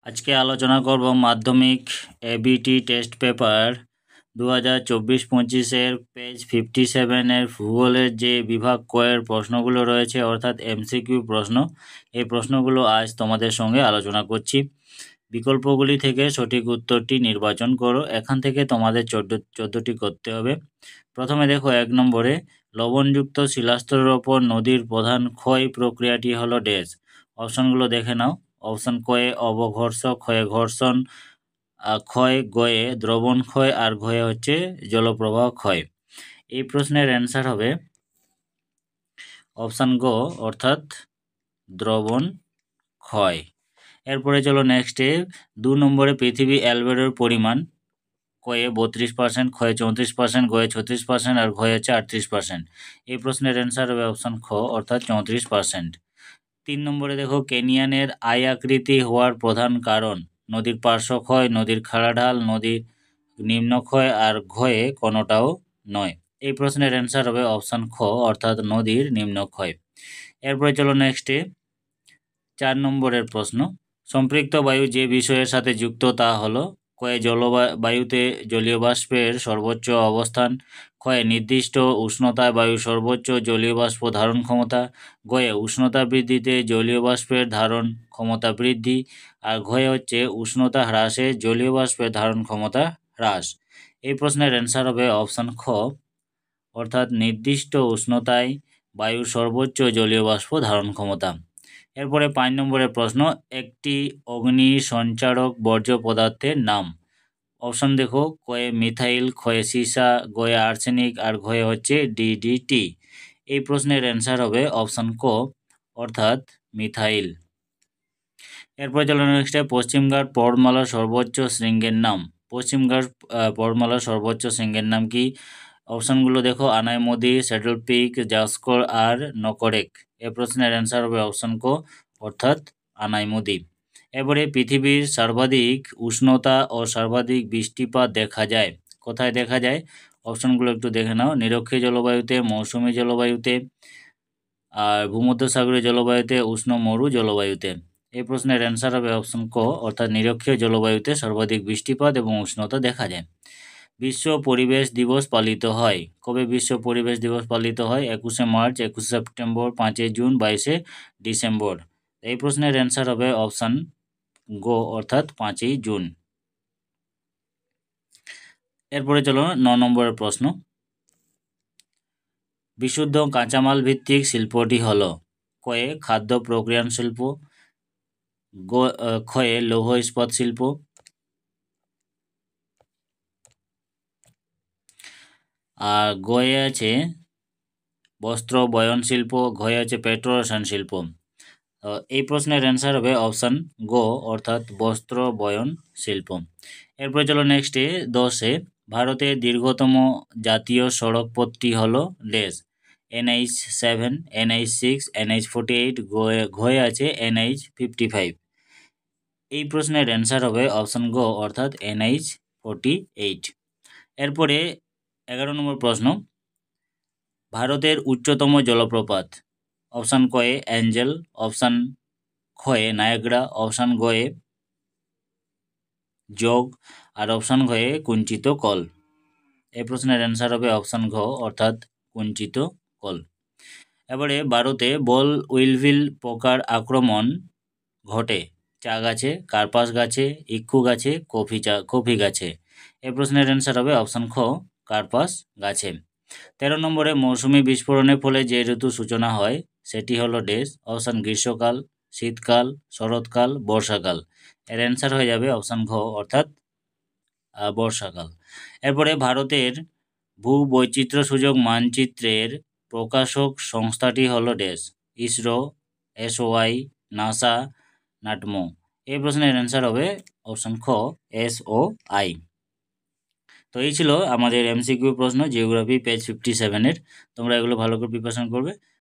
আজকে আলোচনা করব মাধ্যমিক এবিটি টেস্ট পেপার 2024-25 পেজ 57 ভূগোলের যে বিভাগ কয়ের প্রশ্নগুলো রয়েছে অর্থাৎ এমসিকিউ প্রশ্ন। এই প্রশ্নগুলো আজ তোমাদের সঙ্গে আলোচনা করছি। বিকল্পগুলি থেকে সঠিক উত্তরটি নির্বাচন করো। এখান থেকে তোমাদের 14টি করতে হবে। প্রথমে দেখো 1 নম্বরে, লবণযুক্ত শিলাস্তরের ওপর নদীর প্রধান ক্ষয় প্রক্রিয়াটি হলো ড্যাশ। অপশনগুলো দেখে নাও। অপশন কয়ে অবঘর্ষ, ক্ষয়ে ঘর্ষণ, ক্ষয় গয়ে দ্রবণ ক্ষয়, আর ঘয়ে হচ্ছে জলপ্রবাহ ক্ষয়। এই প্রশ্নের অ্যান্সার হবে অপশান গ অর্থাৎ দ্রবণ ক্ষয়। এরপরে চলো নেক্সটে 2 নম্বরে, পৃথিবী অ্যালবেডোর পরিমাণ কয়ে 32%, ক্ষয়ে 34%, গয়ে 36%, আর ঘয়ে হচ্ছে 38%। এই প্রশ্নের অ্যান্সার হবে অপশান খ অর্থাৎ 34%। 3 নম্বরে দেখো, কেনিয়ানের আই আকৃতি হওয়ার প্রধান কারণ নদীর পার্শ্বক্ষয়, নদীর খাড়াঢাল, নদীর নিম্নক্ষয়, আর ঘয়ে কোনোটাও নয়। এই প্রশ্নের অ্যান্সার হবে অপশান খ অর্থাৎ নদীর নিম্নক্ষয়। এরপরে চলো নেক্সটে 4 নম্বরের প্রশ্ন, সম্পৃক্ত বায়ু যে বিষয়ের সাথে যুক্ত তা হলো কয়ে বায়ুতে জলীয় বাষ্পের সর্বোচ্চ অবস্থান, ক্ষয়ে নির্দিষ্ট উষ্ণতায় বায়ুর সর্বোচ্চ জলীয় বাষ্প ধারণ ক্ষমতা, গয়ে উষ্ণতা বৃদ্ধিতে জলীয় বাষ্পের ধারণ ক্ষমতা বৃদ্ধি, আর ঘয়ে হচ্ছে উষ্ণতা হ্রাসে জলীয় বাষ্পের ধারণ ক্ষমতা হ্রাস। এই প্রশ্নের অ্যান্সার হবে অপশান খ অর্থাৎ নির্দিষ্ট উষ্ণতায় বায়ুর সর্বোচ্চ জলীয় বাষ্প ধারণ ক্ষমতা। এরপরে 5 নম্বরের প্রশ্ন, একটি অগ্নি সঞ্চারক বর্জ্য পদার্থের নাম। অপশন দেখো, কয়ে মিথাইল, ক্ষয়ে সীসা, গয়ে আর্সেনিক, আর ঘয়ে হচ্ছে ডিডিটি। এই প্রশ্নের অ্যান্সার হবে অপশন ক অর্থাৎ মিথাইল। এরপরে চলো নেক্সটে, পশ্চিমঘাট পর্বতমালার সর্বোচ্চ শৃঙ্গের নাম। পশ্চিমঘাট পর্বতমালার সর্বোচ্চ শৃঙ্গের নাম কি? অপশনগুলো দেখো, আনাইমুদি, স্যাডল পিক, জাস্কর, আর নকরেক। এই প্রশ্নের অ্যান্সার হবে অপশন ক অর্থাৎ আনাইমুদি। এবারে পৃথিবীর সর্বাধিক উষ্ণতা ও সর্বাধিক বৃষ্টিপাত দেখা যায় কোথায় দেখা যায়? অপশনগুলো একটু দেখে নাও। নিরক্ষীয় জলবায়ুতে, মৌসুমী জলবায়ুতে, আর ভূমধ্যসাগরীয় জলবায়ুতে, উষ্ণ মরু জলবায়ুতে। এই প্রশ্নের অ্যান্সার হবে অপশন ক অর্থাৎ নিরক্ষীয় জলবায়ুতে সর্বাধিক বৃষ্টিপাত এবং উষ্ণতা দেখা যায়। বিশ্ব পরিবেশ দিবস পালিত হয় কবে? বিশ্ব পরিবেশ দিবস পালিত হয় 21শে মার্চ, 21শে সেপ্টেম্বর, 5ই জুন, 22শে ডিসেম্বর। এই প্রশ্নের অ্যান্সার হবে অপশান গো অর্থাৎ 5ই জুন। এরপরে চলো 9 নম্বরের প্রশ্ন, বিশুদ্ধ কাঁচামাল ভিত্তিক শিল্পটি হল কয়ে খাদ্য প্রক্রিয়ান শিল্প, ক্ষয়ে লৌহ ইস্পাত শিল্প, আর গয়ে আছে বস্ত্র বয়ন শিল্প, ঘয়ে আছে পেট্রোরসায়ন শিল্প। এই প্রশ্নের অ্যান্সার হবে অপশান গো অর্থাৎ বস্ত্র বয়ন শিল্প। এরপরে চলো নেক্সটে 10-এ, ভারতের দীর্ঘতম জাতীয় সড়ক পথটি হলো ড্যাশ। NH7, NH6, NH48, ঘয়ে আছে NH55। এই প্রশ্নের অ্যান্সার হবে অপশান গো অর্থাৎ NH48। এরপরে 11 নম্বর প্রশ্ন, ভারতের উচ্চতম জলপ্রপাত। অপশান কয়ে অ্যাঞ্জেল, অপশান ক্ষয়ে নায়াগ্রা, অপশান গয়ে যোগ, আর অপশান ঘয়ে কুঞ্চিত কল। এই প্রশ্নের অ্যান্সার হবে অপশান ঘ অর্থাৎ কুঞ্চিত কল। এবারে ভারতে বল উইলভিল পোকার আক্রমণ ঘটে চা গাছে, কার্পাস গাছে, ইক্ষু গাছে, কফি গাছে। এই প্রশ্নের অ্যান্সার হবে অপশান খ কার্পাস গাছে। 13 নম্বরে, মৌসুমি বিস্ফোরণের ফলে যে ঋতু সূচনা হয় সেটি হলো ড্যাশ। অপশান গ্রীষ্মকাল, শীতকাল, শরৎকাল, বর্ষাকাল। এর অ্যান্সার হয়ে যাবে অপশান ঘ অর্থাৎ বর্ষাকাল। এরপরে ভারতের ভূবৈচিত্র্য সূচক মানচিত্রের প্রকাশক সংস্থাটি হলো dash. ISRO, SOI, NASA, NATMO. এই প্রশ্নের অ্যান্সার হবে অপশান খ SOI। তো এই ছিল আমাদের MCQ প্রশ্ন জিওগ্রাফি পেজ 57-এর। তোমরা এগুলো ভালো করে প্রিপারেশন করবে।